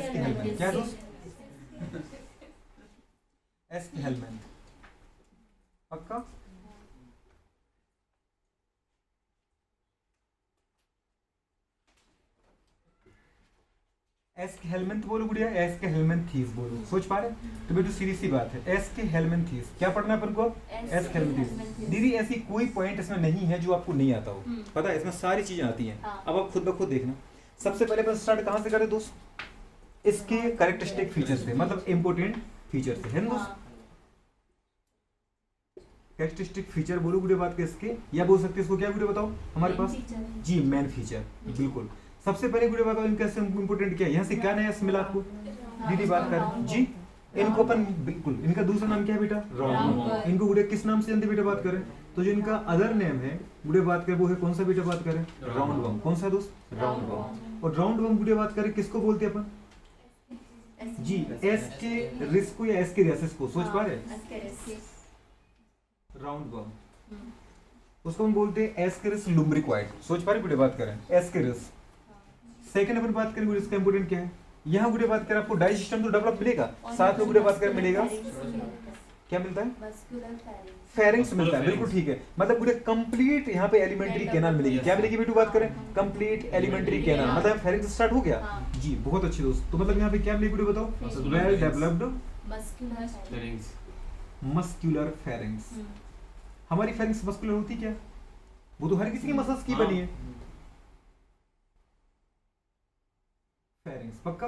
S के helminth. क्या दोस्त? एस के हेलमेंथ, पक्का? एस के हेलमेंथ बोलो गुड़िया, एस के हेलमेंथीस बोलो। सोच पा रहे? तो बेटू सीधी सी बात है, एस के हेलमेंथीस क्या पढ़ना है अपन को? एस के हेलमेंथीस। दीदी ऐसी कोई पॉइंट इसमें नहीं है जो आपको नहीं आता हो, पता है, इसमें सारी चीजें आती हैं। अब आप खुद ब खुद देखना। सबसे पहले अपन स्टार्ट कहाँ से करें दोस्त? इसके कैरेक्टरिस्टिक फीचर से, मतलब इंपोर्टेंट फीचर से, है ना दोस्त? कैरेक्टरिस्टिक फीचर बोलो गुड़िया बात के इसके, या बोल सकते हैं इसको क्या गुड़िया बताओ हमारे पास? जी मेन फीचर, बिल्कुल। सबसे पहले गुड़िया बताओ इनका इंपोर्टेंट क्या है, यहाँ से क्या नया मिला आपको? दीदी बात कर जी, इनको अपन बिल्कुल, इनका दूसरा नाम क्या है बेटा? राउंड बम। इनको गुड़िया किस नाम से जानते बेटा बात करें? तो जो इनका अदर नेम है गुड़िया बात करें वो है कौन सा बेटा बात करें? राउंड बम। कौन सा दोस्त? राउंड बम। और राउंड बम गुड़िया बात करें किसको बोलते हैं अपन? जी एस के रिस्क को या एस के रेसिस को, सोच पा रहे? राउंड बम उसको हम बोलते हैं एस्केरिस लुम्ब्रिक्वाइड, सोच पा रहे गुड़िया बात करें? एस्केरिस। सेकंड अपन बात करें गुड़िया इसका इंपोर्टेंट क्या है? यहाँ गुड़िया बात करें आपको डाई सिस्टम तो डेवलप मिलेगा, साथ में गुड़िया बात करें मिलेगा क्या मिलता है? फेरिंग्स मिलता है, बिल्कुल ठीक है। मतलब गुड़िया कंप्लीट यहाँ पे एलिमेंट्री कैनाल मिलेगी। क्या मिलेगी बेटू बात करें? कंप्लीट एलिमेंट्री कैनाल, मतलब फेरिंग्स स्टार्ट हो गया जी, बहुत अच्छे दोस्त। तो मतलब यहाँ पे क्या मिलेगी गुड़िया बताओ? Well developed muscular pharynx. हमारी फेरिंग्स मस्कुलर होती क्या? वो तो हर किसी की मसल्स की बनी है फेरिंग्स, पक्का?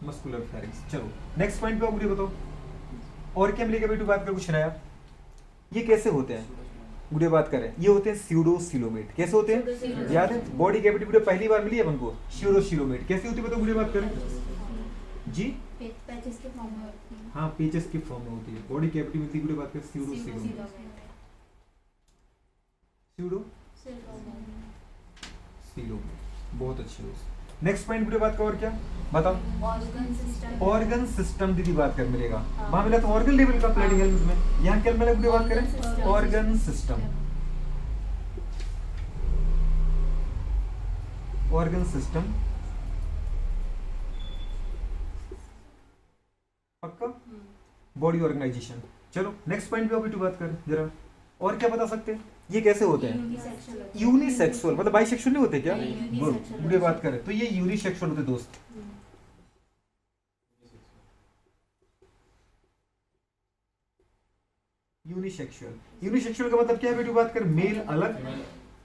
Muscular pharynx. चलो नेक्स्ट पॉइंट पे आओ गुड़िया बताओ और क्या मिलेगा बेटू बात कर कुछ नया? ये कैसे होते हैं गुड़िया बात करें? ये होते हैं स्यूडोसिलोमेट। कैसे होते हैं याद है? बॉडी कैविटी गुड़िया पहली बार मिली है अपन को, स्यूडोसिलोमेट। कैसे होती है बताओ गुड़िया बात करें जी? पैचेस के फॉर्म में होती है। हाँ पेचेस की फॉर्म में होती है, बॉडी कैविटी मिलती है गुड़िया बात करें स्यूडोसिलोमेट। स्यूडोसिलोमेट, बहुत अच्छे दोस्त। नेक्स्ट पॉइंट गुड़िया बात का और क्या बताओ? Organ system. ऑर्गन सिस्टम दीदी बात कर मिलेगा, वहां मिला तो ऑर्गन लेवल का प्लेटिंग हेलमेट में, यहाँ क्या मिला गुड़िया बात करें? Organ system. ऑर्गन सिस्टम पक्का? Body organization. चलो नेक्स्ट पॉइंट पे अभी बात कर जरा, और क्या बता सकते हैं ये कैसे होते हैं? यूनिसेक्सुअल, मतलब बाइसेक्सुअल नहीं होते क्या? गुड, गुड बात करें तो ये यूनिसेक्सुअल होते दोस्त। यूनिसेक्सुअल, यूनिसेक्सुअल का मतलब क्या है बेटी बात कर? मेल अलग,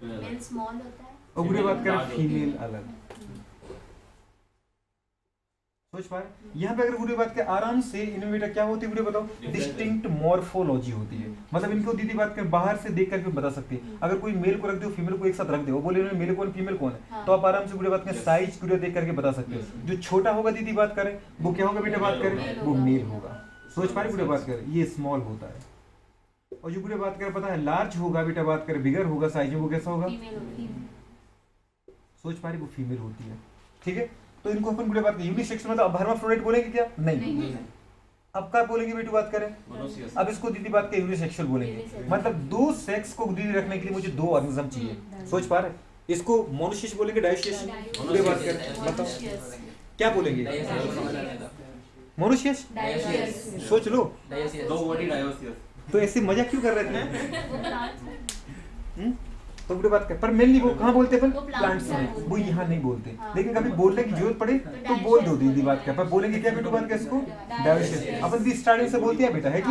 मेल स्मॉल होता है और गुड़िया बात करें फीमेल अलग। सोच पा रहे? यहाँ पे अगर गुड़िया बात करें आराम से इनमें बेटा क्या होती है गुड़िया बताओ? डिस्टिंक्ट मॉर्फोलॉजी होती है, मतलब इनको दीदी बात कर बाहर से देख करके बता सकती है। अगर कोई मेल को रख दो फीमेल को एक साथ रख दो, बोले मेल कौन फीमेल कौन है, तो आप आराम से गुड़िया बात करें साइज गुड़िया देख करके बता सकते हो। जो छोटा होगा दीदी बात करें वो क्या होगा बेटा बात करें? वो मेल होगा। सोच पा रहे गुड़िया बात करें? ये स्मॉल होता है। और जो गुड़िया बात करें पता है लार्ज होगा बेटा बात करें, बिगर होगा साइज में, वो कैसा होगा? सोच पा रही वो फीमेल होती है, ठीक है? तो इनको अपन गुड़िया बात करें यूनिसेक्स मतलब हर्माफ्रोडाइट बोलेंगे क्या? नहीं। अब क्या बोलेंगे बेटू बात करें? अब इसको दीदी बात करें यूनिसेक्सुअल बोलेंगे, मतलब दो सेक्स को दीदी रखने के लिए मुझे दो ऑर्गेनिज्म चाहिए। सोच पा रहे? इसको मोनोसिस बोलेंगे डायोसिस? गुड़िया बात करें बताओ क्या बोलेंगे? मोनोसिस? सोच लो, तो ऐसे मजाक क्यों कर रहे थे? तो बुरी बात कर, पर मेनली वो कहाँ बोलते हैं अपन? प्लांट्स में, वो यहाँ नहीं बोलते। लेकिन कभी बोलने की जरूरत पड़े तो बोल दो दीदी बात कर, पर बोलेंगे क्या बेटू बात कर इसको? डायोसिस। अपन भी स्टार्टिंग से बोलते हैं बेटा, है कि?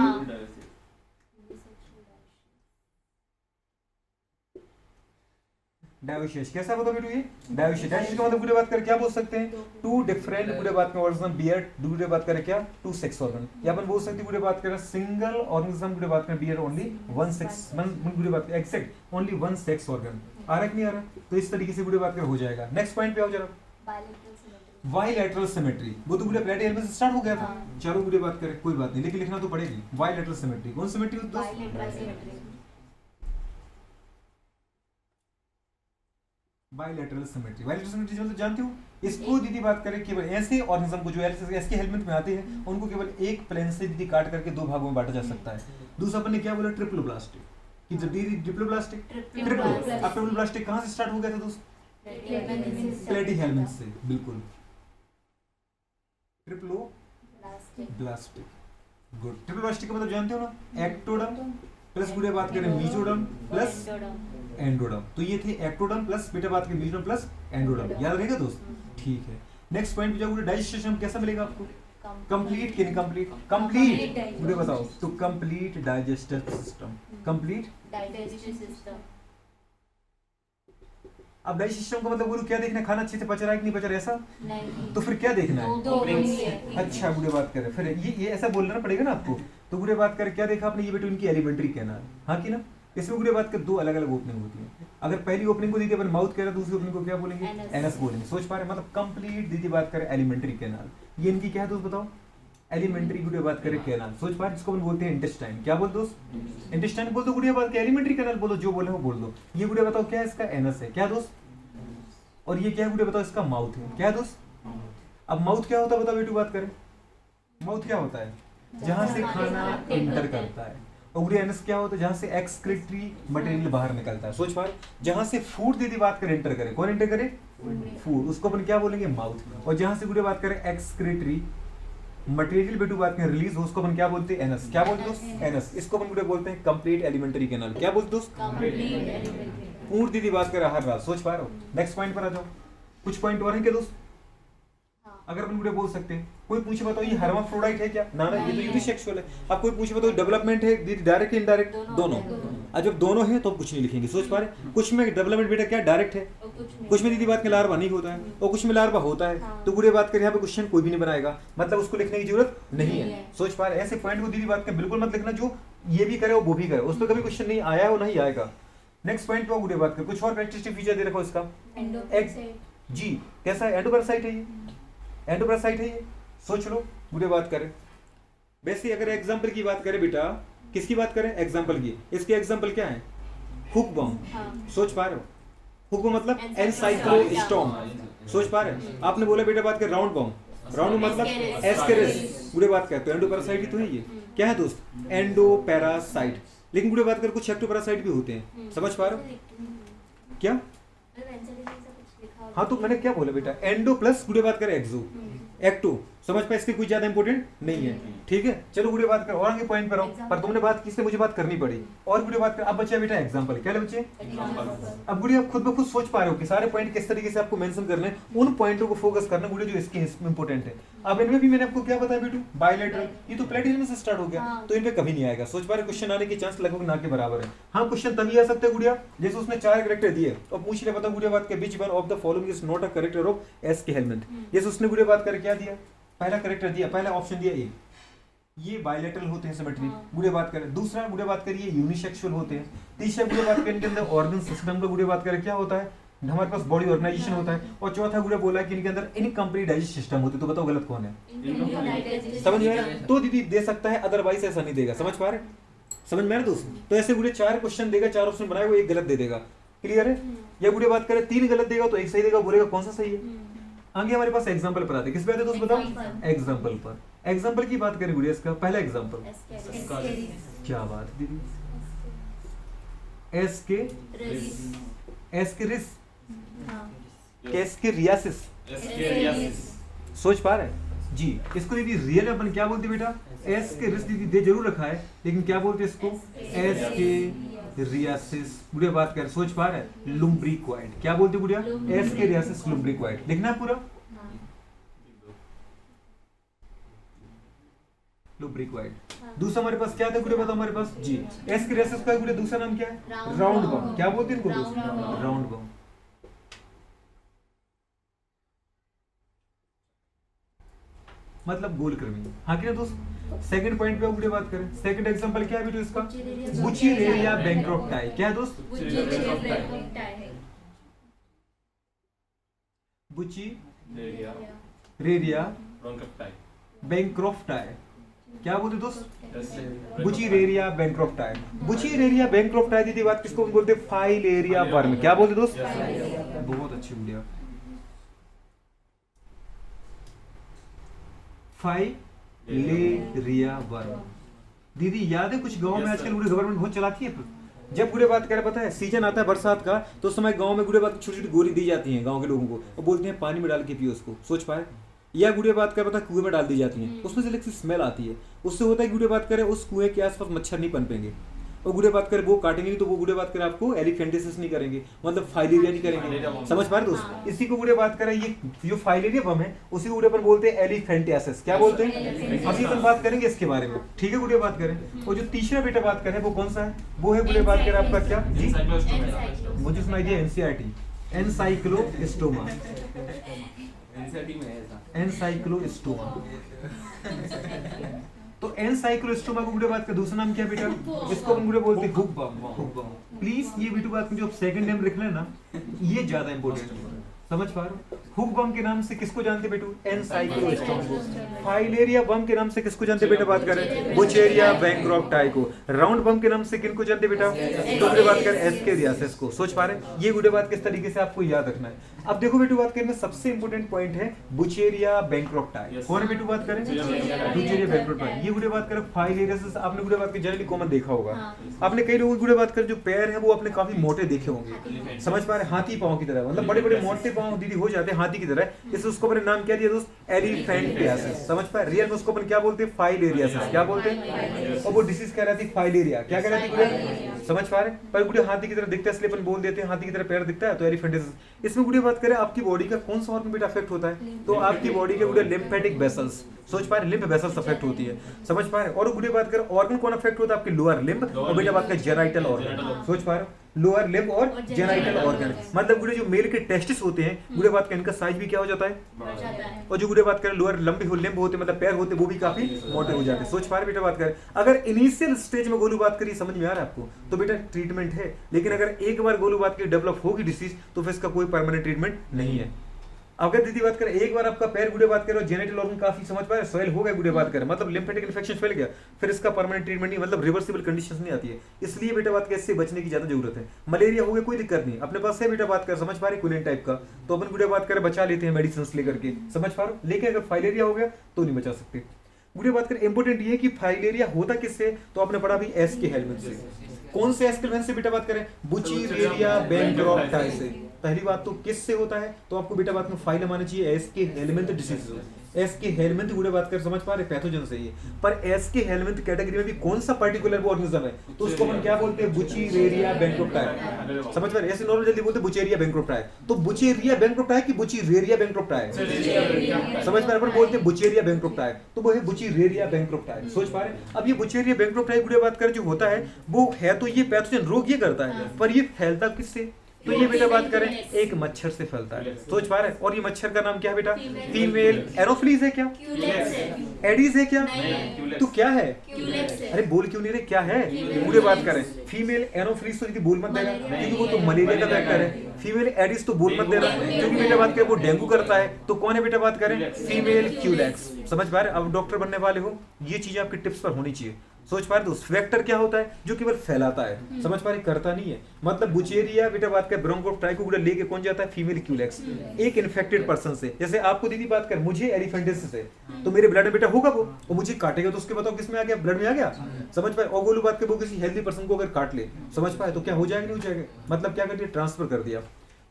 डायोसिस कैसा बताओ बेटू? ये डायोसिस, डायोसिस का मतलब बुरी बात कर क्या बोल सकते हैं? टू डिफरेंट बुरी बात में ऑर्गेनिज्म बियर बुरी बात करें क्या? टू सेक्स ऑर्गन, या अपन बोल सकते हैं बुरी बात करें सिंगल ऑर्गेनिज्म बुरी बात करें बियर ओनली वन सेक्स, बुरी बात except only one sex organ. आ रहा है कि नहीं आ रहा? तो इस तरीके से बुरी बात कर हो जाएगा। नेक्स्ट पॉइंट पे आओ जरा, बाइलैटरल सिमेट्री। वो तो बुरी प्लेटी हेलमेट से स्टार्ट हो गया था, चलो बुरी बात करें कोई बात नहीं, लेकिन लिखना तो पड़ेगी। बाइलैटरल सिमेट्री, कौन सिमेट्री होती है? Bilateral symmetry. बाइलैटरल सिमेट्री मतलब जानते हो? इसको दीदी बात करें केवल ऐसे ऑर्गेनिज्म को जो ऐसे हेलमेट में आते हैं उनको केवल एक प्लेन से दीदी काट करके दो भागों में बांटा जा सकता है। दूसरा अपन ने क्या बोला? ट्रिप्लोब्लास्टिक। कि जब दीदी ट्रिप्लोब्लास्टिक, ट्रिप्लो अब ट्रिप्लोब्लास्टिक कहाँ से स्टार्ट हो गया था दोस्त? प्लेटी हेलमेट से, बिल्कुल। ट्रिप्लो प्लास्टिक ब्लास्टिक। गुड। ट्रिप्लोब्लास्टिक का मतलब जानते हो ना, एक्टोडर्म प्लस गुड़े बात करें मीजोडर्म प्लस एंडोडर्म। तो ये थे एक्टोडर्म प्लस बेटा बात करें मीजोडर्म प्लस एंडोडर्म, याद रहेगा दोस्त? ठीक है। नेक्स्ट पॉइंट पे जाओ, डाइजेस्टिव सिस्टम कैसा मिलेगा आपको? कंप्लीट कि इनकम्प्लीट? कंप्लीट। मुझे बताओ तो complete digestive system, complete digestive system. अब डाइजेस्टिव सिस्टम का मतलब गुरु क्या देखना है? खाना अच्छे से पच रहा है कि नहीं पच रहा है, ऐसा? नहीं तो फिर क्या देखना है? दो है। अच्छा गुड़े बात करें, फिर ये ऐसा बोलना पड़ेगा ना आपको। तो गुड़े बात करें क्या देखा आपने? ये बेटा इनकी एलिमेंट्री कैनाल, हाँ कि ना? इसमें गुड़े बात कर दो अलग अलग ओपनिंग होती है। अगर पहली ओपनिंग को दीदी अपन माउथ कह रहे, दूसरी ओपनिंग को क्या बोलेंगे? एनस बोलेंगे। सोच पा रहे? मतलब कंप्लीट दीदी बात करें एलिमेंट्री कैनाल, ये इनकी क्या है दोस्त बताओ? एलिमेंट्री गुड़े बात करें कैनाल। सोच पा रहे? जिसको अपन बोलते हैं इंटेस्टाइन। क्या बोल दोस्त? इंटेस्टाइन बोल दो। गुड़िया बात एलिमेंट्री कैनाल बोलो, जो बोले वो बोल दो। ये गुड़िया बताओ क्या है? इसका एनस है, क्या दोस्त? और ये क्या है गुड़िया बताओ? इसका माउथ है, क्या दोस्त? अब माउथ क्या होता है बताओ बेटू, बात करें माउथ क्या होता है? जहां से खाना एंटर करता है। और गुड़िया एनस क्या होता है? जहां से एक्सक्रीटरी मटेरियल बाहर निकलता है। सोच पा रहे? जहां से फूड दीदी बात करें एंटर करे, कौन एंटर करे? फूड, उसको अपन क्या बोलेंगे? माउथ। और जहां से गुड़िया बात करें एक्सक्रीटरी मटेरियल बेटू बात करें रिलीज हो, उसको अपन क्या बोलते हैं? एनस। क्या बोलते दोस्त? एनस। इसको अपन गुड़िया बोलते हैं कंप्लीट एलिमेंट्री कैनाल। क्या बोलते दोस्त? पूर्ण दीदी बात करें हर रात। सोच पा रहे हो? नेक्स्ट पॉइंट पर आ जाओ। कुछ पॉइंट और हैं क्या दोस्त? अगर अपन बोल सकते हैं, कोई पूछे बताओ ये हर्माफ्रोडाइट है क्या? ना ना, ये तो यूनिसेक्सुअल है। अब कोई पूछे बताओ डेवलपमेंट है डायरेक्ट इनडायरेक्ट? दोनों। अब जब दोनों है तो कुछ नहीं लिखेंगे। सोच पा रहे? कुछ में डेवलपमेंट बेटा क्या डायरेक्ट है, कुछ में दीदी बात के लार्वा नहीं होता है, और कुछ में लार्वा होता है। तो बुरे बात कर यहाँ पे क्वेश्चन कोई भी नहीं बनाएगा, मतलब उसको लिखने की जरूरत नहीं है। सोच पा रहे? ऐसे पॉइंट को दीदी बात के बिल्कुल मत लिखना जो ये भी करे वो भी करे, उस पर कभी क्वेश्चन नहीं आया वो नहीं आएगा। नेक्स्ट पॉइंट पे बुरे बात कर, कुछ और कैरेक्टरिस्टिक फीचर दे रखो इसका। जी कैसा है? एंडोपैरासाइट है ये, एंडोपैरासाइट है ये। सोच लो बुरे बात करें। वैसे अगर एग्जांपल की बात करें बेटा, किसकी बात करें? एग्जांपल की। इसके एग्जांपल क्या है? हुकबॉम। सोच पा रहे हो? हुकबॉम मतलब एनसाइक्लोस्टोम। सोच पा रहे? आपने बोला बेटा बात कर राउंड बॉम, राउंड मतलब एस्केरिस। बुरे बात कर, तो एंडोपैरासाइट ही तो है ये। क्या है दोस्त? एंडोपैरासाइट। लेकिन बुरे बात कर कुछ एक्टोपैरासाइट भी होते हैं। समझ पा रहे हो क्या? हाँ तो मैंने क्या बोला बेटा? एंडो प्लस गुड़े बात करें एक्सो, एक्टो। समझ पाए? इसके कुछ ज्यादा इंपॉर्टेंट नहीं है। ठीक है चलो गुड़े बात कर, और आगे पॉइंट पर आओ। पर तुमने बात की इसलिए मुझे बात करनी पड़ी। और गुड़े बात कर। अब बच्चा बेटा एग्जांपल क्या बच्चे? अब गुड़े आप खुद ब खुद सोच पा रहे हो कि सारे पॉइंट किस तरीके से आपको मेंशन करने हैं, उन पॉइंटों को फोकस करना गुड़े जो इसके इंपॉर्टेंट है। अब इनमें भी मैंने आपको क्या बताया बेटू? बायलैटरल, ये तो प्लेटिनम से स्टार्ट हो गया, तो इनमें कभी नहीं आएगा। सोच पा रहे? क्वेश्चन आने की चांस लगभग ना के बराबर है। हाँ क्वेश्चन तभी आ सकते हैं गुड़िया जैसे उसने 4 कैरेक्टर दिए और पूछ ले बता गुड़िया बात के बीच one of the following is not a character of एस के हेलमेट। जैसे उसने गुड़िया बात कर क्या दिया? पहला कैरेक्टर दिया, पहला ऑप्शन दिया ए, ये बायलैटरल होते हैं सिमेट्री। गुड़े बात करें। दूसरा गुड़े बात करिए यूनिसेक्सुअल होते हैं। तीसरा गुड़े बात करें इनके अंदर ऑर्गन सिस्टम का गुड़े बात करें क्या होता है? हमारे पास बॉडी ऑर्गेनाइजेशन होता है। और चौथा गुड़े बोला कि इनके अंदर इनकम्प्लीट डाइजेस्ट सिस्टम होते। तो बताओ गलत कौन है? समझ में आ रहा है? तो दीदी दे सकता है, अदरवाइज ऐसा नहीं देगा। समझ पा रहे? समझ में आ रहा दोस्त? तो ऐसे गुड़े 4 क्वेश्चन देगा, 4 ऑप्शन बनाएगा, वो एक गलत दे देगा। क्लियर है? या गुड़े बात करें 3 गलत देगा तो एक सही देगा, बोलेगा कौन सा सही है। आगे हमारे पास एग्जांपल पर आते हैं। किस पे आते हैं दोस्त बताओ? एग्जांपल पर। एग्जांपल की बात करें गुड़िया, इसका पहला एग्जांपल क्या बात है दीदी? Ascaris, ascariasis. सोच पा रहे हैं जी? इसको दीदी रियल अपन क्या बोलते बेटा? एस्केरिस दीदी दे जरूर रखा है, लेकिन क्या बोलते इसको? एस्केरियासिस। गुड़िया बात कर। सोच पा रहे? लुम्ब्रिक्वाइड। क्या बोलते गुड़िया? एस्केरियासिस लुम्ब्रिक्वाइड। लिखना है पूरा लुब्रिक्वाइड। दूसरा हमारे पास क्या था गुड़े बताओ? हमारे पास जी एस्केरियासिस का गुड़े दूसरा नाम क्या है? राउंड बम। क्या बोलते हैं इनको? राउंड बम। मतलब गोल कृमि। हाँ क्या दोस्त? सेकंड पॉइंट पे गुड़े बात करें। सेकंड एग्जांपल क्या है बेटू इसका? बुचीरेरिया बैंक्रॉफ्टाई। क्या है दोस्त? बुचीरेरिया बैंक्रॉफ्टाई। क्या बोलते दोस्त? बुचीरेरिया बैंक्रॉफ्टाई। बुचीरेरिया बैंक्रॉफ्टाई दीदी बात किसको बोलते? Filaria worm. क्या बोलते दोस्त? बहुत अच्छी गुड़िया। Filaria worm. दीदी याद है कुछ गांव में आजकल गुड़े गवर्नमेंट बहुत चलाती है। जब गुड़े बात करें पता है सीजन आता है बरसात का, तो उस समय गांव में गुड़े बात छोटी छोटी गोली दी जाती है गांव के लोगों को, और बोलते हैं पानी में डाल के पियो उसको। सोच पाए? या गुड़िया बात कर पता कुएं में डाल दी जाती हैं, उसमें से अलग सी स्मेल आती है। उससे होता है कि गुड़िया बात करें उस कुएं के आसपास मच्छर नहीं पनपेंगे, और गुड़िया बात करें वो काटेंगे नहीं, तो वो गुड़िया बात करें आपको एलिफेंटिसिस नहीं करेंगे, मतलब फाइलेरिया नहीं करेंगे। समझ पा रहे दोस्त? इसी को गुड़िया बात करें, ये जो फाइलेरिया वर्म है उसी को गुड़िया पर बोलते हैं एलिफेंटियासिस। क्या बोलते हैं? अभी हम बात करेंगे इसके बारे में, ठीक है गुड़िया बात करें। और जो तीसरा बेटा बात करें वो कौन सा है? वो है गुड़िया बात करें आपका क्या जी, मुझे सुनाई दिया एनसीईआरटी, एनसाइक्लोस्टोमा। एनसाइक्लोस्टोमा। तो एनसाइक्लोस्टोमा को गुड़े बात का दूसरा नाम क्या बेटा? इसको हम गुड़े बोलते हैं हुक बम। प्लीज ये बेटू बात में जो सेकंड नेम लिख लेना, ये ज्यादा इंपॉर्टेंट है। समझ पा रहे हो? हुक बम के नाम से किसको जानते बेटू? एनसाइक्लोस्टोमा को। फाइलेरिया बम के नाम से किसको जानते बेटा? बात करें बुचेरिया बैंक्रॉप्टाई को। राउंड बम के नाम से किनको जानते बेटा? तो गुड़े बात करें एस्केरियासिस को। सोच पा रहे हैं? ये गुड़े बात किस तरीके से आपको याद रखना है। अब देखो बेटू बात करें, सबसे इंपॉर्टेंट पॉइंट है बुचेरिया बैंक्रॉप्टाई। कौन है बेटू बात करें? बुचेरिया बैंक्रॉप्टाई। ये गुड़े बात करें फाइलेरियासिस, आपने गुड़े बात की जनरली कॉमन देखा होगा। आपने कई लोगों की गुड़े बात करें जो पैर है वो अपने काफी मोटे देखे होंगे। समझ पा रहे? हाथी पांव की तरह, मतलब बड़े बड़े मोटे पांव दीदी हो जाते हैं हाथी की तरह। इससे उसको अपने नाम क्या दिया दोस्त? एलिफेंटियासिस। समझ पाए? रियल में उसको अपन क्या बोलते हैं? फाइलेरियासिस। क्या बोलते हैं? और वो डिसीज कहलाती है फाइलेरिया। क्या कहलाती है गुड़िया? समझ पा रहे? पर गुड़िया हाथी की तरह दिखता है इसलिए अपन बोल देते हैं हाथी की तरह पैर दिखता है तो एलिफेंटियासिस। इसमें गुड़िया बात करें आपकी बॉडी का कौन सा ऑर्गन बेटा अफेक्ट होता है? तो आपकी बॉडी के गुड़िया लिम्फेटिक वेसल्स। सोच पा रहे? लिम्फ वेसल्स अफेक्ट होती है। समझ पा रहे? और गुड़िया बात करें ऑर्गन कौन अफेक्ट होता है? आपके लोअर लिम्ब और बेटा बात करें जेनाइटल ऑर्गन। सोच पा रहे? लोअर लिम्ब और जेनाइटल ऑर्गन, मतलब गुड़े जो मेल के टेस्टिस होते हैं गुड़े बात करें इनका साइज भी क्या हो जाता है? और जो गुड़े बात करें लोअर लंबे हो लिम्ब होते मतलब पैर होते वो भी काफी मोटे हो जाते हैं। सोच पा रहे बेटा बात करें? अगर इनिशियल स्टेज में गोलू बात करिए, समझ में आ रहा है आपको, तो बेटा ट्रीटमेंट है। लेकिन अगर एक बार गोलू बात की डेवलप होगी डिसीज तो फिर इसका कोई परमानेंट ट्रीटमेंट नहीं है। अगर दीदी बात करें एक बार आपका पैर गुड़े बात करें जेनेटल ऑर्गन काफी समझ पा रहे स्वेल हो गया गुड़े बात करें मतलब लिम्फेटिक इन्फेक्शन फैल गया, फिर इसका परमानेंट ट्रीटमेंट नहीं मतलब रिवर्सिबल कंडीशंस नहीं आती है। इसलिए बेटा बात कैसे बचने की ज्यादा जरूरत है। मलेरिया हो गया कोई दिक्कत नहीं, अपने पास है बेटा बात कर समझ पा रहे क्विलिन टाइप का, तो अपन गुड़े बात करें बचा लेते हैं मेडिसिन लेकर के, समझ पा रहे हो। लेकिन अगर फाइलेरिया हो गया तो नहीं बचा सकते। गुड़े बात करें इंपोर्टेंट ये कि फाइलेरिया होता किससे, तो आपने पढ़ा भी एस के हेलमेट से। कौन से एस के हेलमेट से बेटा बात करें? बुचीरेरिया बैंक्रॉप्टाई से। पहली बात तो किस से होता है, तो आपको बेटा बात में फाइल आना चाहिए एस के हेलमेंथ डिसीज। एस के हेलमेंथ गुड़े बात कर समझ पा रहे पैथोजन से ही, पर एस के हेलमेंथ कैटेगरी में भी कौन सा पर्टिकुलर वो ऑर्गेनिज्म है तो उसको अपन क्या बोलते हैं? बुचीरेरिया बैंक्रॉप्टाई। समझ पा रहे? ऐसे नॉर्मल जल्दी बोलते बुचेरिया बैंक्रॉप्टाई, तो बुचेरिया बैंक्रॉप्टाई की बुचीरेरिया बैंक्रॉप्टाई समझ पा रहे? अपन बोलते हैं बुचेरिया बैंक्रॉप्टाई, तो वो है बुचीरेरिया बैंक्रॉप्टाई। सोच पा रहे? अब ये बुचेरिया बैंक्रॉप्टाई गुड़े बात कर जो होता है वो है तो ये पैथोजन रोग ये करता है, पर ये फैलता किससे? तो ये बेटा बात करें एक मच्छर से फैलता है। सोच पा रहे? और ये मच्छर का नाम क्या है बेटा? फीमेल एनोफिलीज है क्या? एडीज है क्या? तो क्या है? अरे बोल क्यों नहीं रहे क्या है? पूरे बात करें फीमेल एनोफिलीज तो बोल मत देना क्योंकि वो तो मलेरिया का वेक्टर है। फीमेल एडिस तो बोल मत देना क्योंकि बेटा बात करें वो डेंगू करता है। तो कौन है बेटा बात करें? Female Culex. समझ पा रहे? अब डॉक्टर बनने वाले हो ये चीज आपके टिप्स पर होनी चाहिए। सोच पा रहे? तो वेक्टर क्या होता है? जो केवल फैलाता है, समझ पा रहे? करता नहीं है। मतलब बुचेरिया बेटा बात कर ब्रोंकोप्टाई को लेके कौन जाता है? फीमेल क्यूलेक्स एक इन्फेक्टेड पर्सन से। जैसे आपको दीदी बात कर मुझे एलिफेंटिसिस है तो मेरे ब्लड में बेटा होगा वो और मुझे काटेगा तो उसके बताओ किसमें आ गया? ब्लड में आ गया। समझ पाए? और गोलू बात कर वो किसी हेल्दी पर्सन को अगर काट ले समझ पाए तो क्या हो जाएगा? नहीं हो जाएगा, मतलब क्या कर दिया? ट्रांसफर कर दिया।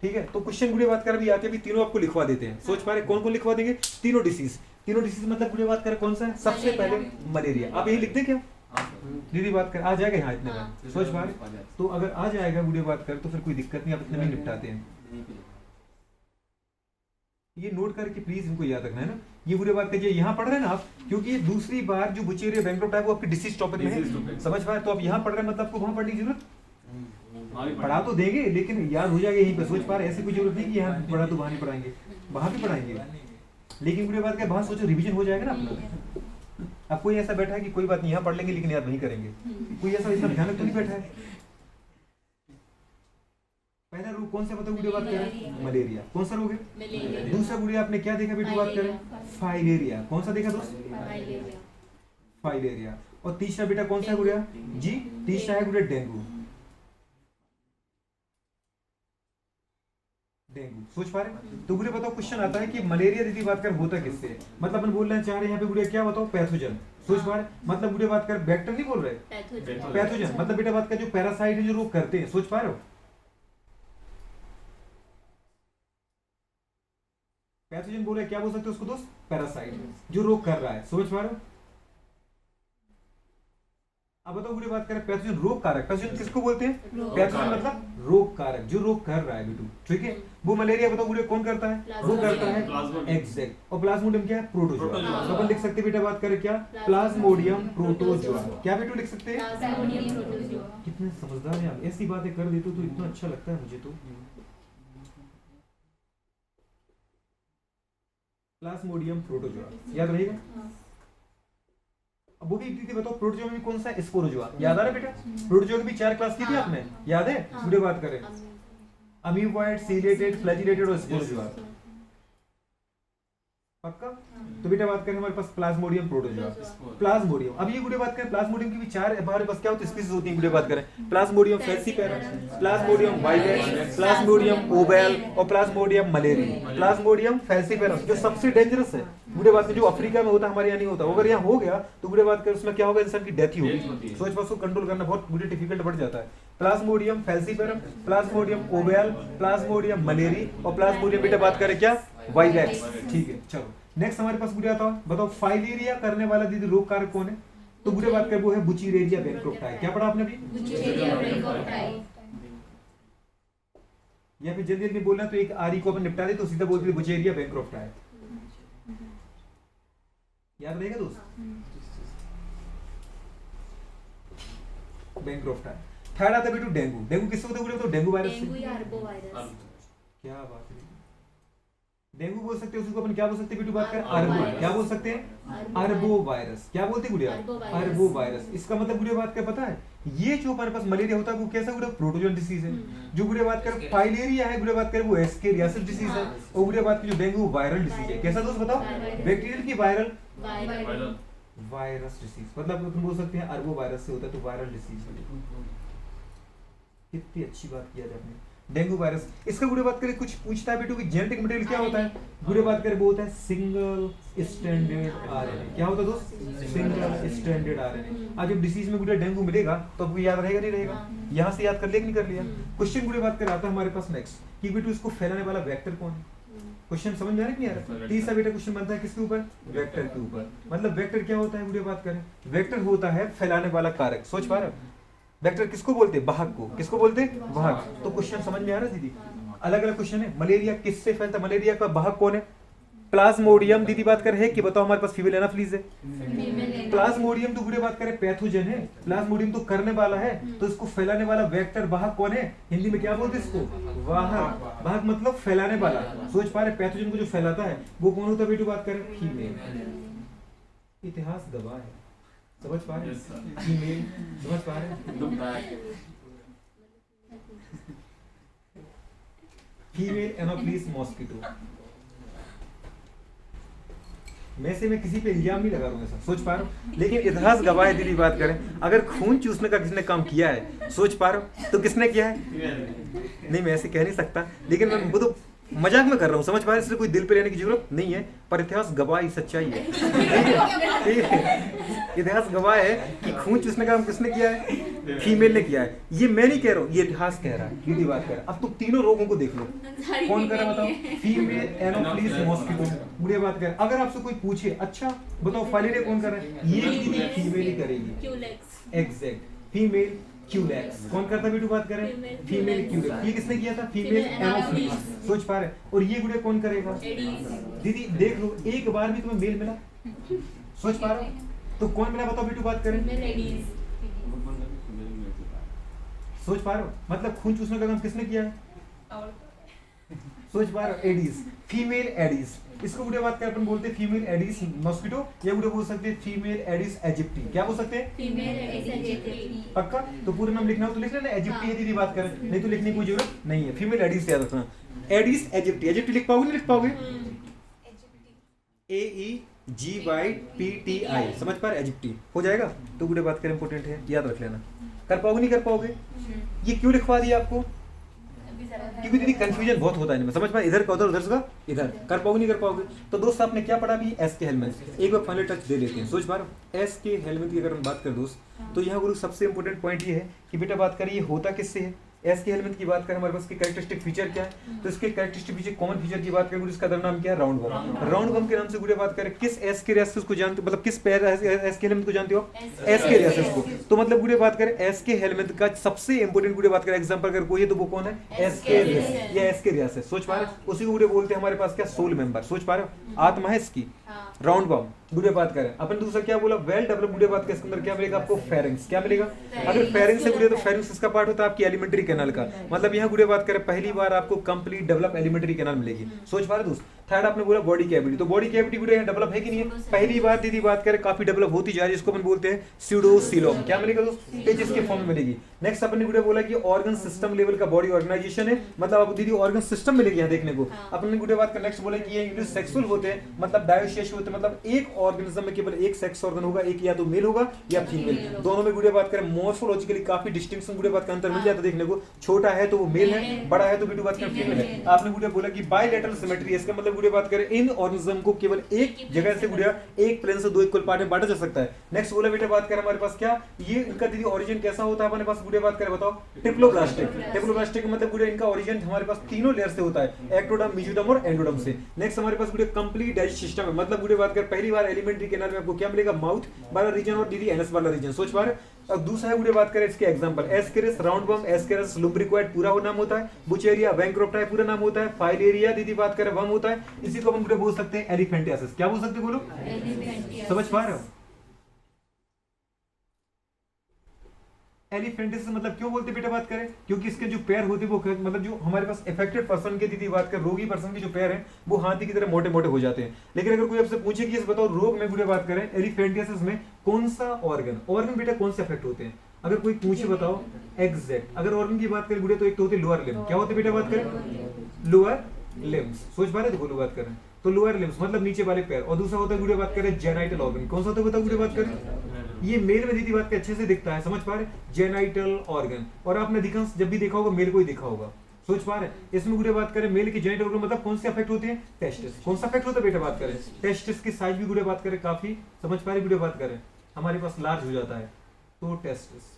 ठीक है, तो क्वेश्चन गुड़े बात कर अभी आके भी तीनों आपको लिखवा देते हैं। सोच पा रहे कौन कौन लिखवा देंगे? तीनों डिसीज। तीनों डिसीज मतलब गुड़े बात कर कौन सा है? सबसे पहले मलेरिया। आप यही लिख दें क्या दीदी बात कर? आ जाएगा यहाँ इतने में। सोच पा रहे? तो अगर आ जाएगा वीडियो बात कर तो फिर कोई दिक्कत नहीं, आप इतने में निपटाते हैं। ये नोट करके प्लीज इनको याद रखना है ना। ये वीडियो बात करिए यहाँ पढ़ रहे हैं ना आप, क्योंकि ये दूसरी बार जो बुचेरिया बैंक्रॉप्टाई वो आपकी डिसीज टॉपिक में है। समझ पा रहे? तो आप यहाँ पढ़ रहे हैं मतलब आपको वहां पढ़ने की जरूरत पढ़ा तो देंगे लेकिन याद हो जाएगा यहीं पे। सोच पा रहे? ऐसी कोई जरूरत नहीं कि यहाँ पढ़ा तो वहां नहीं पढ़ाएंगे, वहां भी पढ़ाएंगे। लेकिन वीडियो बात कर वहां सोचो रिविजन हो जाएगा ना अपना। अब कोई ऐसा बैठा है कि कोई बात नहीं यहाँ पढ़ लेंगे लेकिन याद नहीं करेंगे, कोई ऐसा इतना ध्यान तो नहीं बैठा है। पहला रोग कौन सा बताओ वीडियो बात करें? मलेरिया। कौन सा रोग है? दूसरा गुड़िया आपने क्या देखा वीडियो बात करें? फाइलेरिया। कौन सा देखा दोस्त? फाइलेरिया। और तीसरा बेटा कौन सा है गुड़िया जी? तीसरा है गुड़िया डेंगू। डेंगू। सोच पा रहे? तो गुड़िया बताओ क्वेश्चन आता है कि मलेरिया दीदी बात कर होता किससे, मतलब अपन बोलना चाह रहे हैं यहाँ पे गुड़िया क्या बताओ? पैथोजन। सोच पा रहे? मतलब गुड़िया बात कर वेक्टर नहीं बोल रहे, पैथोजन मतलब बेटा बात कर जो पैरासाइट है जो रोग करते हैं। सोच पा रहे हो? पैथोजन बोले क्या बोल सकते हो उसको दोस्त? पैरासाइट, जो रोग कर रहा है। समझ पा रहे हो? अब बताओ गुड़े बात करें पैथोजन रोग कारक। पैथोजन किसको बोलते हैं? पैथोजन मतलब रोग कारक, जो रोग कर रहा है बेटू, ठीक है। वो मलेरिया बताओ गुड़े कौन करता है? रोग करता है, एग्जैक्ट। और प्लाज्मोडियम क्या है? प्रोटोजोआ। तो अपन लिख सकते हैं बेटा बात करें क्या? Plasmodium protozoa. क्या बेटू लिख सकते हैं? कितने समझदार हैं आप, ऐसी बातें कर देते हो तो इतना अच्छा लगता है मुझे तो। प्लाज्मोडियम प्रोटोजोआ याद रहेगा। अब वो भी दीदी बताओ प्रोटोजोआ में कौन सा है? स्पोरोजोआ। याद आ रहा है बेटा? प्रोटोजोआ की भी 4 क्लास की थी आपने, याद है? पूरे बात करें अमीबॉइड, सीलेटेड, फ्लैजिलेटेड और स्पोरोजोआ। पक्का? तो बेटा बात करें हमारे पास प्लाज्मोडियम प्रोटोजोआ। प्लाज्मोडियम, अब ये गुड़े बात करें प्लाज्मोडियम की भी 4 हमारे पास क्या होती है? स्पीशीज होती है गुड़े बात करें। Plasmodium falciparum, plasmodium vivax, plasmodium ovale और प्लाज्मोडियम मलेरी। प्लाज्मोडियम फैल्सीपेरम जो सबसे डेंजरस है गुड़े बात करें, जो अफ्रीका में होता है हमारे यहाँ नहीं होता। अगर यहाँ हो गया तो गुड़े बात करें उसमें क्या होगा? इंसान की डेथ ही होगी। सोच पास को कंट्रोल करना बहुत गुड़े डिफिकल्ट बढ़ जाता है। Plasmodium falciparum, plasmodium ovale, plasmodium malariae और प्लाज्मोडियम बेटा बात करें क्या? वाइवेक्स। ठीक है, चलो नेक्स्ट हमारे पास गुड़े आता है। बताओ फाइलेरिया करने वाला दीदी रोग कारक कौन है? तो गुड़े बात करें वो है बुचीरेरिया बैनक्रॉफ्टाई। क्या पढ़ा आपने अभी? या फिर जल्दी जल्दी बोलना तो एक आरी को अपन निपटा दे तो सीधा बोल दे बुचेरिया बैनक्रॉफ्टाई। याद रहेगा दोस्त? बैनक्रॉफ्टाई। थर्ड आता है बेटू डेंगू। डेंगू किससे होता है? तो डेंगू वायरस से। क्या बात है, डेंगू बोल सकते हैं उसको अपन क्या बोल सकते हैं बेटू बात करें? अरबो। क्या बोल सकते हैं? अरबो वायरस। क्या बोलते हैं गुड़िया? अरबो वायरस। इसका मतलब गुड़िया बात क्या पता है? ये जो हमारे पास मलेरिया होता है वो कैसा गुड़िया? प्रोटोजोन डिसीज है। जो गुड़िया बात करें फाइलेरिया है गुड़िया बात करें वो एस्केरियासिस डिसीज है। और गुड़िया बात की जो डेंगू वायरल डिसीज है। कैसा दोस्त बताओ? बैक्टीरियल की वायरल वायरस डिसीज। मतलब अपन बोल सकते हैं अरबो वायरस से होता है तो वायरल डिसीज। कितनी अच्छी बात किया आपने। डेंगू वायरस, इसका गुड़े बात करें कुछ पूछता है बेटू कि जेनेटिक मटेरियल क्या होता है? गुड़े बात करें वो होता है सिंगल स्ट्रैंडेड आरएनए। क्या होता है दोस्त? Single stranded RNA. आज जब डिसीज में गुड़े डेंगू मिलेगा तो आपको याद रहेगा नहीं रहेगा? यहाँ से याद कर लिया कि नहीं कर लिया? क्वेश्चन गुड़े बात कर आता है हमारे पास नेक्स्ट कि बेटू इसको फैलाने वाला वेक्टर कौन है? क्वेश्चन समझ में आ रहा है कि नहीं आ रहा? तीसरा बेटा क्वेश्चन बनता है किसके ऊपर? वेक्टर के ऊपर। मतलब वेक्टर क्या होता है गुड़े बात करें? वेक्टर होता है फैलाने वाला कारक। सोच पा रहे? वेक्टर किसको बोलते हैं? वाहक को। किसको बोलते हैं? वाहक। तो क्वेश्चन समझ में आ रहा है दीदी? अलग अलग क्वेश्चन है। मलेरिया किससे फैलता है? मलेरिया का वाहक कौन है? प्लाज्मोडियम। दीदी बात कर रहे हैं कि बताओ हमारे पास फीमेल एनाफिलीज है। प्लाज्मोडियम तो गुड़े बात करें पैथोजन है, प्लाज्मोडियम तो करने वाला है, तो इसको फैलाने वाला वेक्टर वाहक कौन है? हिंदी में क्या बोलते हैं इसको? वाहक। वाहक मतलब फैलाने वाला। सोच पा रहे पैथोजन को जो फैलाता है वो कौन होता है बेटू बात करें? फीमेल। इतिहास गवाह है। समझ पा रहे? फीमेल। समझ पा रहे? Female anopheles mosquito. मैं किसी पे इल्जाम नहीं लगा रहा हूँ ऐसा, सोच पा रहा हूँ, लेकिन इतिहास गवाह है दीदी बात करें। अगर खून चूसने का किसने काम किया है, सोच पा रहा हूँ, तो किसने किया है? नहीं मैं ऐसे कह नहीं सकता, लेकिन मैं वो तो मजाक में कर रहा हूँ, समझ पा रहे? इसलिए कोई दिल पे लेने की जरूरत नहीं है, पर इतिहास गवाह सच्चाई है। ठीक है, इतिहास गवाह है कि खून चूसने का काम किसने किया है? फीमेल ने किया है। ये मैं नहीं कह रहा हूँ, ये इतिहास कह रहा है, दीदी बात कर। अब तो तीनों रोगों को देख लो, कौन कर रहा है बताओ? Female anopheles mosquito. बुढ़िया बात कर। अगर आपसे कोई पूछे अच्छा बताओ फाइलेरिया कौन कर रहा है? ये दीदी फीमेल ही करेगी। Exact, female Culex. कौन करता है बेटू बात करें? Female Culex. ये किसने किया था? Female anopheles. सोच पा रहे? और ये गुड़े कौन करेगा? दीदी देख लो, एक बार भी तुम्हें मेल मिला? सोच पा रहे? तो कौन मिला बताओ बेटू बात करें? सोच पा रहे हो? मतलब खून चूसने का काम किसने किया है? सोच पा रहे हो? Aedes, female Aedes. इसको बुढ़े बात कर अपन बोलते हैं फीमेल एडिस मॉस्किटो, या बुढ़े बोल सकते हैं फीमेल एडिस एजिप्टी। क्या बोल सकते हैं? Female Aedes aegypti. पक्का? तो पूरा नाम लिखना हो तो लिख लेना, एजिप्टी है दीदी बात करें, नहीं तो लिखने की कोई जरूरत नहीं है। फीमेल एडिस याद रखना, एडिस एजिप्टी। एजिप्टी लिख पाओगे नहीं लिख पाओगे? AEGYPTI, समझ पा रहे? एजिप्टी हो जाएगा। तो बुढ़े बात करें इंपोर्टेंट है, याद रख लेना। कर पाओगे नहीं कर पाओगे? ये क्यों लिखवा दिया आपको? क्योंकि दीदी कंफ्यूजन बहुत होता है इनमें, समझ पाए? इधर का उधर, उधर का इधर। कर पाओगे नहीं कर पाओगे? तो दोस्त आपने क्या पढ़ा अभी? एस के हेलमेंट। एक बार फाइनल टच दे लेते हैं। सोच पा रहे हो? एस के हेलमेंट की अगर हम बात करें दोस्त, तो यहाँ गुरु सबसे इंपॉर्टेंट पॉइंट ये है कि बेटा बात करिए होता किससे है? एस के एलिमेंट की बात करें हमारे पास की कैरेक्टरिस्टिक फीचर क्या है, तो इसके कैरेक्टरिस्टिक फीचर कॉमन फीचर की बात करें इसका नाम क्या है, राउंड बम। राउंड बम के नाम से गुड़े बात करें किस एस के रेसेस को जानते हो, मतलब किस पेयर एस के एलिमेंट को जानते हो, एस के रेसेस को। तो मतलब गुड़े बात करें एस के एलिमेंट का सबसे इंपॉर्टेंट गुड़े बात करें एग्जांपल अगर कोई है तो वो कौन है, एस के रेस या एस के रेसेस। सोच पा रहे हो, उसी को गुड़े बोलते हैं हमारे पास क्या, सोल मेंबर। सोच पा रहे हो, आत्मा है इसकी। राउंड बम गुड़े बात करें अपन दूसरा क्या बोला, वेल डेवलप गुड़े बात के इसके अंदर क्या मिलेगा आपको, फेरिंग्स। क्या मिलेगा, अगर फेरिंग्स से गुड़े तो फेरिंग्स इसका पार्ट होता है आपकी एलिमेंट्री कैनाल का, मतलब यहाँ गुड़े बात करें पहली बार आपको कंप्लीट डेवलप एलिमेंट्री कैनाल मिलेगी। सोच पा रहे दोस्त। थर्ड आपने बोला बॉडी कैविटी, तो बॉडी कैविटी गुड़े यहाँ डेवलप है कि नहीं है, पहली बार दीदी बात करें काफी डेवलप होती जा रही है, इसको अपन बोलते हैं स्यूडोसीलोम। क्या मिलेगा दोस्त, पेजेस के फॉर्म में मिलेगी। नेक्स्ट अपन ने गुड़े बोला कि ऑर्गन सिस्टम लेवल का बॉडी ऑर्गेनाइजेशन है, मतलब आपको दीदी ऑर्गन सिस्टम मिलेगी यहाँ देखने को। अपन ने गुड़े बात का नेक्स्ट बोला कि ये यूनिसेक्सुअल होते हैं, मतलब डायोसेक्सुअल होते हैं, मतलब एक ऑर्गेनिज्म में केवल एक सेक्स ऑर्गन होगा, एक या तो मेल होगा या फीमेल। दोनों में गुड़े बात करें मॉर्फोलॉजिकली काफी डिस्टिंक्शन गुड़े बात का अंतर मिल जाता है देखने को, छोटा है तो वो मेल है, बड़ा है तो गुड़े बात करें फीमेल है। आपने गुड़े बोला कि बायलैटरल सिमेट्री, इसका मतलब गुड़े बात करें इन ऑर्गेनिज्म को केवल एक जगह से गुड़िया एक प्लेन से दो इक्वल पार्ट में बांटा जा सकता है। नेक्स्ट बोला बेटा बात करें हमारे पास क्या, ये इनका दीदी ओरिजिन कैसा होता है हमारे पास गुड़िया बात करें बताओ, ट्रिप्लोब्लास्टिक। ट्रिप्लोब्लास्टिक मतलब गुड़िया इनका ओरिजिन हमारे पास तीनों लेयर से होता है, एक्टोडर्म, मेसोडर्म और एंडोडर्म से। नेक्स्ट हमारे पास गुड़िया कंप्लीट डाइजेस्ट सिस्टम है, मतलब गुड़िया बात करें पहली बार एलिमेंट्री कैनाल में आपको क्या मिलेगा, माउथ वाला रीजन और दीदी एनस वाला रीजन। सोच पा रहे। अब दूसरा है गुड़िया बात करें इसके एग्जांपल, एस्केरिस, राउंड बम, एस्केरिस लुम्ब्रिकोइड पूरा नाम होता है, बुचेरिया बैंक्रोप्टाई पूरा नाम होता है, फाइलेरिया दीदी बात करें वम होता है, इसी को हम बोल सकते हैं एलिफेंटियासिस। क्या बोल सकते हैं बोलो, समझ पा रहे हो। एलिफेंटियासिस मतलब क्यों बोलते बेटा बात करें, क्योंकि इसके जो पैर होते हैं वो मतलब जो हमारे पास अफेक्टेड पर्सन के दीदी बात करें रोगी पर्सन के जो पैर हैं वो हाथी की तरह मोटे मोटे हो जाते हैं। लेकिन अगर कोई आपसे पूछे कि इस बताओ रोग में गुड़े बात करें एलिफेंटियासिस में कौन सा ऑर्गन बेटा कौन से अफेक्ट होते हैं, अगर कोई पूछे बताओ एग्जैक्ट। अगर ऑर्गन की बात करें गुड़े तो एक तो होते लोअर लिम्ब, क्या होते बेटा बात करें, लोअर लिम्स। सोच पा रहे देखो बात करें तो लोअर लिम्स मतलब नीचे वाले पैर, और दूसरा होता है गुड़े बात करें जेनाइटल ऑर्गन। कौन सा होता है बताओ गुड़े बात करें, ये मेल में दीदी बात के अच्छे से दिखता है, समझ पा रहे, जेनाइटल ऑर्गन। और आपने अधिकांश जब भी देखा होगा मेल को ही देखा होगा। सोच पा रहे इसमें गुड़े बात करें मेल की जेनाइटल ऑर्गन मतलब कौन से अफेक्ट होते हैं, टेस्टिस। कौन सा अफेक्ट होता है बेटा बात करें, टेस्टिस की साइज भी गुड़े बात करें काफी, समझ पा रहे गुड़े बात करें हमारे पास लार्ज हो जाता है तो टेस्टिस,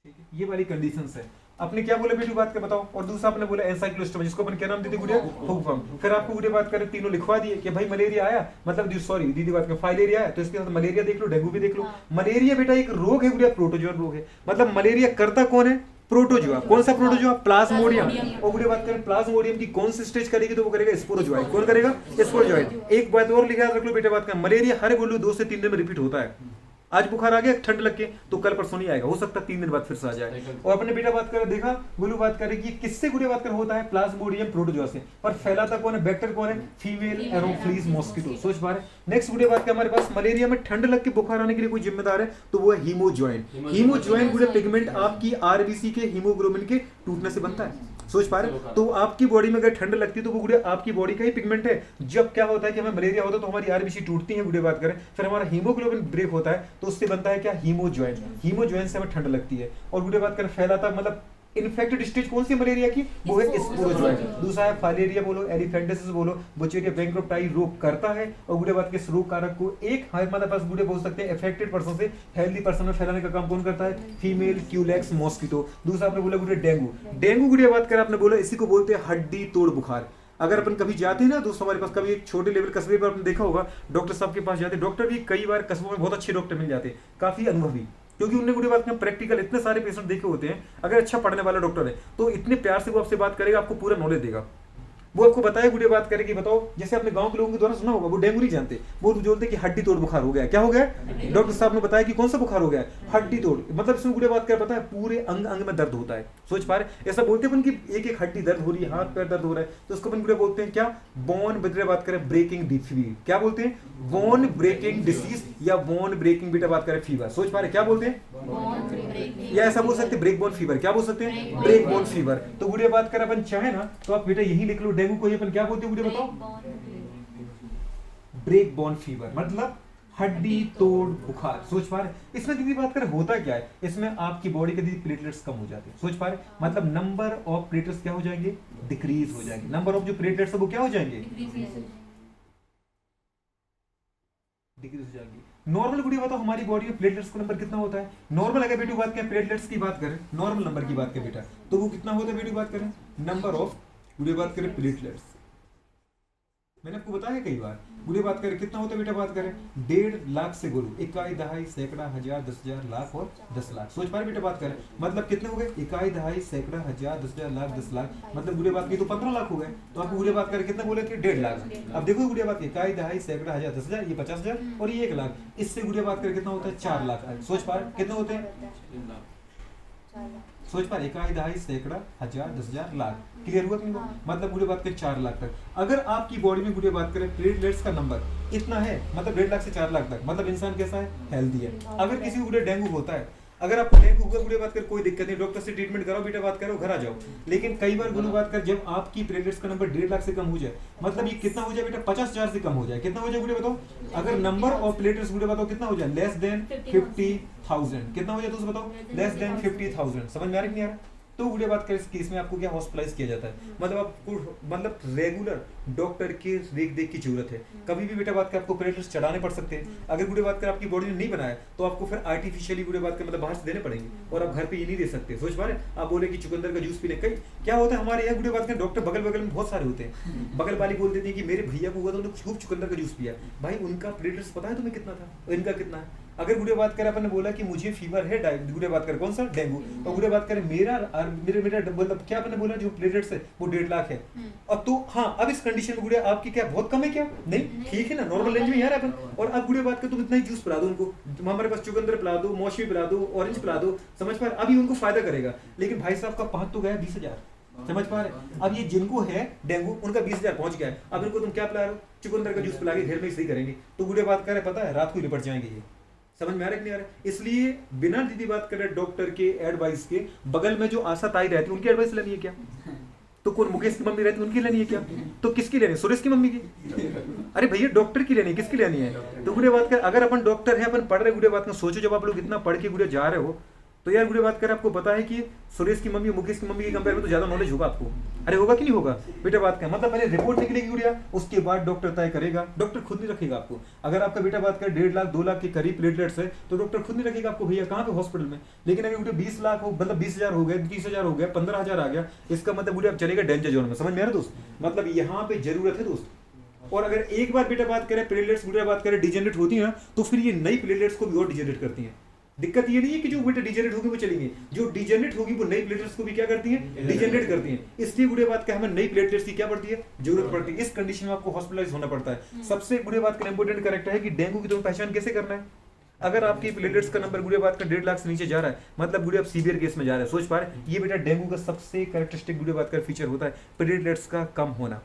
ठीक है, ये वाली कंडीशंस है। आपने क्या बोला बेटी बात कर बताओ। और दूसरा आपने बोला एंसाइक्लोस्टोमा, जिसको अपन क्या नाम देते गुड़िया, हुकफम। फिर आपको गुड़िया बात करें तीनों लिखवा दिए कि भाई मलेरिया आया, मतलब सॉरी दीदी बात कर फाइलेरिया आया तो इसके साथ मलेरिया देख लो, डेंगू भी देख लो। मलेरिया बेटा एक रोग है गुड़िया, प्रोटोजोआ रोग है, मतलब मलेरिया करता कौन है, प्रोटोजोआ। कौन सा प्रोटोजोआ, प्लाज्मोडियम। और गुड़िया बात करें प्लाज्मोडियम की कौन सी स्टेज करेगी तो वो करेगा स्पोरोजोइड। कौन करेगा, स्पोरोजोइड। एक बात और लिखा रख लो बेटा बात कर, मलेरिया हर बोलो 2 से 3 दिन में रिपीट होता है। आज बुखार आ गया ठंड लग के तो कल परसों नहीं आएगा, हो सकता है 3 दिन बाद फिर से आ जाए। और अपने बेटा बात कर देखा गोलू बात करे कि किससे गुड़े बात कर होता है, प्लाज्मोडियम प्रोटोजोआ से। और फैलाता कौन है, बैक्टीरिया कौन है, फीमेल एनोफ्लीज मॉस्किटो। सोच पा रहे। नेक्स्ट गुड़े बात कर हमारे पास मलेरिया में ठंड लग के बुखार आने के लिए कोई जिम्मेदार है तो वो है हीमोजॉइन। हीमोजॉइन गुड़े पिगमेंट आपकी आरबीसी के हीमोग्लोबिन के टूटने से बनता है। सोच पा रहे। तो आपकी बॉडी में अगर ठंड लगती है तो वो गुड़िया आपकी बॉडी का ही पिगमेंट है। जब क्या होता है कि हमें मलेरिया होता है तो हमारी आरबीसी टूटती है गुड़िया बात करें, फिर हमारा हीमोग्लोबिन ब्रेक होता है तो उससे बनता है क्या, हीमोजॉइन। हीमोजॉइन से हमें ठंड लगती है। और गुड़िया बात करें फैलाता मतलब इन्फेक्टेड स्टेज कौन सी मलेरिया की, वो है स्पोरोजोइड। दूसरा है फाइलेरिया बोलो, एलिफेंटियासिस बोलो, बुचेरिया बैंक्रोप्टाई रोग करता है। और गुड़े बात के इस रोग कारक को एक हमारे पास गुड़े बोल सकते हैं अफेक्टेड पर्सन से हेल्दी पर्सन में फैलाने का काम कौन करता है, फीमेल क्यूलेक्स मॉस्किटो। दूसरा आपने बोला गुड़े डेंगू। डेंगू गुड़िया बात करें आपने बोला इसी को बोलते हैं हड्डी तोड़ बुखार। अगर अपन कभी जाते हैं ना दोस्तों हमारे पास, कभी एक छोटे लेवल कस्बे पर आपने देखा होगा डॉक्टर साहब के पास जाते, डॉक्टर भी कई बार कस्बों में बहुत अच्छे डॉक्टर मिल जाते हैं, काफी अनुभवी, क्योंकि उन्होंने गुड़े बात में प्रैक्टिकल इतने सारे पेशेंट देखे होते हैं। अगर अच्छा पढ़ने वाला डॉक्टर है तो इतने प्यार से वो आपसे बात करेगा, आपको पूरा नॉलेज देगा। वो आपको बताया गुड़े बात करेगी बताओ, जैसे अपने गांव के लोगों के द्वारा सुना होगा, वो डेंगू नहीं जानते, वो बोलते कि हड्डी तोड़ बुखार हो गया। क्या हो गया, डॉक्टर साहब ने बताया कि कौन सा बुखार हो गया, हड्डी तोड़। मतलब इसमें गुड़े बात कर पता है पूरे अंग अंग में दर्द होता है। सोच पा रहे, ऐसा बोलते हैं कि एक एक हड्डी दर्द हो रही है, हाथ पैर दर्द हो रहा है, तो उसको अपन गुड़े बोलते हैं क्या, बोन बदले बात करें ब्रेकिंग डिसीज। क्या बोलते हैं, बोन ब्रेकिंग डिसीज या बोन ब्रेकिंग बेटा बात करें फीवर। सोच पा रहे क्या बोलते हैं, या ऐसा बोल सकते हैं ब्रेक बोन फीवर। क्या बोल सकते हैं, ब्रेक बोन फीवर। तो गुड़े बात कर अपन चाहे ना तो आप बेटा यही लिख लो, डेंगू को अपन क्या बोलते हैं मुझे बताओ, ब्रेक बोन फीवर मतलब हड्डी तोड़ बुखार। सोच पा रहे इसमें दीदी बात करें होता क्या है, इसमें आपकी बॉडी के दीदी प्लेटलेट्स कम हो जाते हैं। सोच पा रहे मतलब नंबर ऑफ प्लेटलेट्स क्या हो जाएंगे, डिक्रीज हो जाएंगे। नंबर ऑफ जो प्लेटलेट्स है वो क्या हो जाएंगे, डिक्रीज हो जाएगी। नॉर्मल गुड़िया बताओ हमारी बॉडी में प्लेटलेट्स का नंबर कितना होता है? नॉर्मल अगर बेटी बात करें प्लेटलेट्स की बात करें, नॉर्मल नंबर की बात करें बेटा, तो वो कितना होता है बेटी बात करें? नंबर ऑफ गुड़िया बात करें प्लेटलेट्स, मैंने आपको बताया कई बार। गुड़िया बात करें कितना होता है बेटा बात करें? 1.5 लाख से बोलो, इकाई दहाई सैकड़ा हजार 10,000 लाख और 10 लाख। सोच पा रहे बेटा बात करें, मतलब कितने हो गए? इकाई दहाई सैकड़ा हजार 10,000 लाख 10 लाख, मतलब गुड़िया बात की तो 15 लाख हो गए। तो आपको गुड़िया बात करें कितना बोले थे? 1.5 लाख। अब देखो गुड़िया बात की इकाई दहाई सैकड़ा हजार 10,000, ये 50,000 और ये 1 लाख, इससे गुड़िया बात करें कितना होता है? 4 लाख। सोच पा रहे कितने होते हैं? सोच पा रहे इकाई दहाई सैकड़ा हजार 10,000 लाख। क्लियर हुआ कि नहीं? मतलब गुड़िया बात करें 4 लाख तक। अगर आपकी बॉडी में गुड़िया बात करें प्लेटलेट्स का नंबर इतना है, मतलब 1.5 लाख से 4 लाख तक, मतलब इंसान कैसा है? हेल्दी है। अगर किसी को गुड़िया डेंगू होता है, अगर आपको डेंगू हुआ गुड़िया बात कर कोई दिक्कत नहीं, डॉक्टर से ट्रीटमेंट कराओ बेटा बात करो, घर आ जाओ। लेकिन कई बार गुड़िया बात कर जब आपकी प्लेटलेट्स का नंबर 1.5 लाख से कम हो जाए, मतलब ये कितना हो जाए बेटा? 50,000 से कम हो जाए। कितना हो जाए गुड़िया बताओ? अगर नंबर ऑफ प्लेटलेट्स गुड़िया बताओ कितना हो जाए? Less than 50,000। कितना हो जाए दोस्त बताओ? Less than 50,000। समझ में आ रहा है कि नहीं आ रहा? तो गुड़िया बात करें इस केस में आपको क्या हॉस्पिटलाइज किया जाता है, मतलब आपको मतलब रेगुलर डॉक्टर के देख की जरूरत है। कभी भी बेटा बात कर आपको प्लेटलेट्स चढ़ाने पड़ सकते हैं। अगर गुड़िया बात कर आपकी बॉडी ने नहीं बनाया तो आपको फिर आर्टिफिशियली गुड़िया बात कर मतलब बाहर से देने पड़ेंगे, और आप घर पे ये नहीं दे सकते। सोच पा रहे? आप बोले कि चुकंदर का जूस पीने, कई क्या होता है हमारे यहाँ गुड़िया बात कर डॉक्टर बगल बगल में बहुत सारे होते हैं। बगल वाली बोल देती है कि मेरे भैया को हुआ तो उन्होंने खूब चुकंदर का जूस पिया। भाई उनका प्लेटलेट्स पता है तुम्हें कितना था और इनका कितना है? अगर गुड़िया बात करें अपन ने बोला कि मुझे फीवर है, गुड़िया बात करें कौन सा? डेंगू, तो गुड़िया बात करें मेरा मतलब क्या आपने बोला जो प्लेटलेट्स है वो 1.5 लाख है। अब तो हाँ, अब इस कंडीशन में गुड़िया आपकी क्या बहुत कम है क्या? नहीं, ठीक है ना, नॉर्मल रेंज में यार अपन। और अब गुड़िया बात कर तुम इतना ही जूस पिला दो उनको, तुम हमारे पास चुकंदर पिला दो, मौसमी पिला दो, ऑरेंज पिला दो, समझ पा रहे? अभी उनको फायदा करेगा। लेकिन भाई साहब का पहुंच तो गया 20,000, समझ पा रहे? अब ये जिनको है डेंगू उनका 20,000 पहुंच गया है। अब इनको तुम क्या पिला रहे हो? चुकंदर का जूस पिला के घर में ही सही करेंगे, तो गुड़िया बात करें पता है रात को ही निपट जाएंगे ये। समझ में आ रहा है कि नहीं आ रहा है? इसलिए बिना दीदी बात करे डॉक्टर के एडवाइस के, बगल में जो आशा ताई रहती है उनकी एडवाइस लेनी है क्या? तो कौन मुकेश की मम्मी रहती है उनकी लेनी है क्या? तो किसकी लेनी है? सुरेश की मम्मी की? अरे भैया डॉक्टर की लेनी है, किसकी लेनी है? तो गुड़िया बात कर अगर अपन डॉक्टर है, अपन पढ़ रहे गुड़िया बात कर, सोचो जब आप लोग इतना पढ़ के गुड़िया जा रहे हो, तो यार गुड़िया बात करें आपको पता है कि सुरेश की मम्मी मुकेश की मम्मी के कंपेयर में तो ज्यादा नॉलेज होगा आपको। अरे होगा कि नहीं होगा बेटा बात करें? मतलब पहले रिपोर्ट निकलेगी गुड़िया, उसके बाद डॉक्टर तय करेगा, डॉक्टर खुद नहीं रखेगा आपको। अगर आपका बेटा बात करें 1.5 लाख 2 लाख के करीब प्लेटलेट्स है तो डॉक्टर खुद नहीं रखेगा आपको भैया कहाँ पे? हॉस्पिटल में। लेकिन अगर गुड़िया 20 लाख हो, मतलब 20,000 हो गए, 30,000 हो गया, 15,000 आ गया, इसका मतलब गुड़िया चलेगा डेंजर जोन में। समझ में आ रहा दोस्त? मतलब यहाँ पे जरूरत है दोस्त। और अगर एक बार बेटा बात करें प्लेटलेट्स गुड़िया बात करें डिजेनरेट होती है ना, तो फिर ये नई प्लेटलेट्स को भी और डिजेनरेट करती है। दिक्कत ये नहीं है कि जो बेटा डिजेनरेट होगी वो चलेंगे, जो डिजेनरेट होगी वो नई प्लेटलेट्स को भी क्या करती हैं? डिजेनरेट करती हैं। इसलिए गुड़िया बात का हमें नई प्लेटलेट्स की क्या पड़ती है? जरूरत पड़ती है। इस कंडीशन में आपको हॉस्पिटलाइज होना पड़ता है। सबसे गुड़िया बात का इंपॉर्टेंट करेक्टर है कि डेंगू की तुम्हें पहचान कैसे करना है। अगर आपकी प्लेटलेट्स का नंबर गुड़िया बात का 1.5 लाख से नीचे जा रहा है, मतलब गुड़िया आप सीवियर केस में जा रहे हैं। सोच पा रहे? ये बेटा डेंगू का सबसे कैरेक्टरिस्टिक गुड़िया बात का फीचर होता है प्लेटलेट्स का कम होना।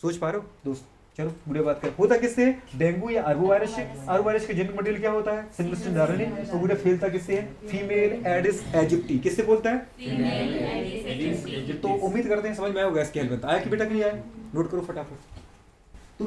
सोच पा रहे हो दोस्त? चलो गुड़िया बात कर होता किससे? डेंगू या आर्बो वायरस से। आर्बो वायरस का जेनेटिक मटेरियल क्या होता है? Single strand RNA. तो गुड़िया फैलता किससे है? Female Aedes aegypti. किससे बोलता है? Female Aedes aegypti. तो उम्मीद करते हैं समझ में आया होगा इसके हेल्प में। आया कि बेटा कि नहीं आया? नोट करो फटाफट।